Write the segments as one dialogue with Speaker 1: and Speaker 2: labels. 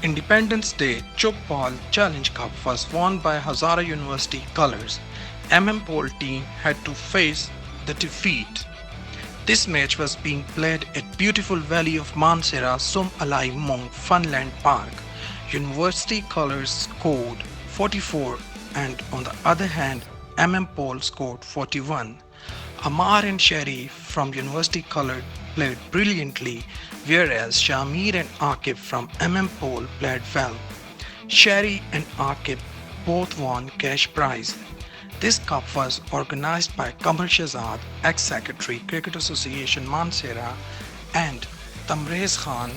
Speaker 1: Independence Day Tchoukball Challenge Cup was won by Hazara University Colors. Pole team had to face the defeat. This match was being played at beautiful Valley of Mansehra Sum Alai Mong Funland Park. University Colors scored 44 and on the other hand Pole scored 41. Amar and Sherry from University Colored played brilliantly, whereas Shamir and Akib from Pole played well. Sherry and Akib both won cash prize. This cup was organized by Kamar Shahzad, ex-secretary Cricket Association Mansehra, and Tamrez Khan,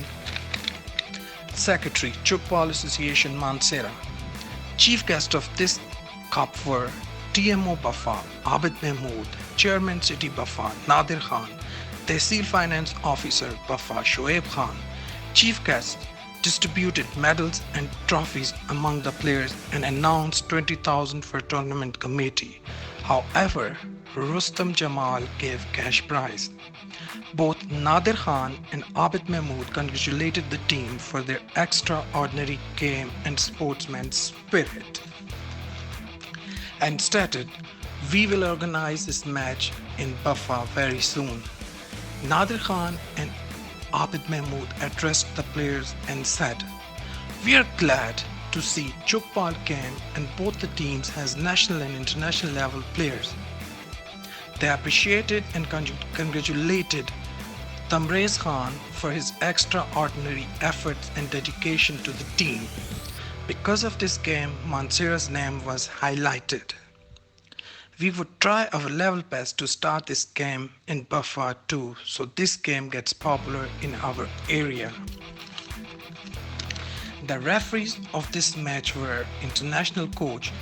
Speaker 1: secretary Tchoukball Association Mansehra. Chief guests of this cup were TMO Bafa, Abid Mahmood, Chairman City Bafa, Nadir Khan, Tehsil Finance Officer Bafa, Shoaib Khan. Chief guests distributed medals and trophies among the players and announced 20,000 for tournament committee. However, Rustam Jamal gave cash prize. Both Nadir Khan and Abid Mahmood congratulated the team for their extraordinary game and sportsman's spirit, and stated, "We will organize this match in Bafa very soon." Nadir Khan and Abid Mahmood addressed the players and said, "We are glad to see Tchoukball game and both the teams has national and international level players." They appreciated and congratulated Tamrez Khan for his extraordinary efforts and dedication to the team. Because of this game, Mansehra's name was highlighted. We would try our level best to start this game in Bafa too, so this game gets popular in our area. The referees of this match were international coach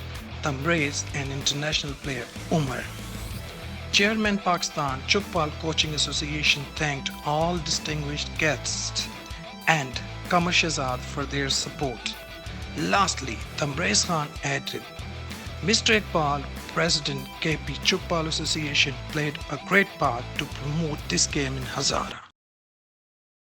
Speaker 1: Tamrez and international player Umar. Chairman Pakistan Tchoukball Coaching Association thanked all distinguished guests and Kamar Shahzad for their support. Lastly, Tamrez Khan added, "Mr. Iqbal, President KP Tchoukball Association, played a great part to promote this game in Hazara."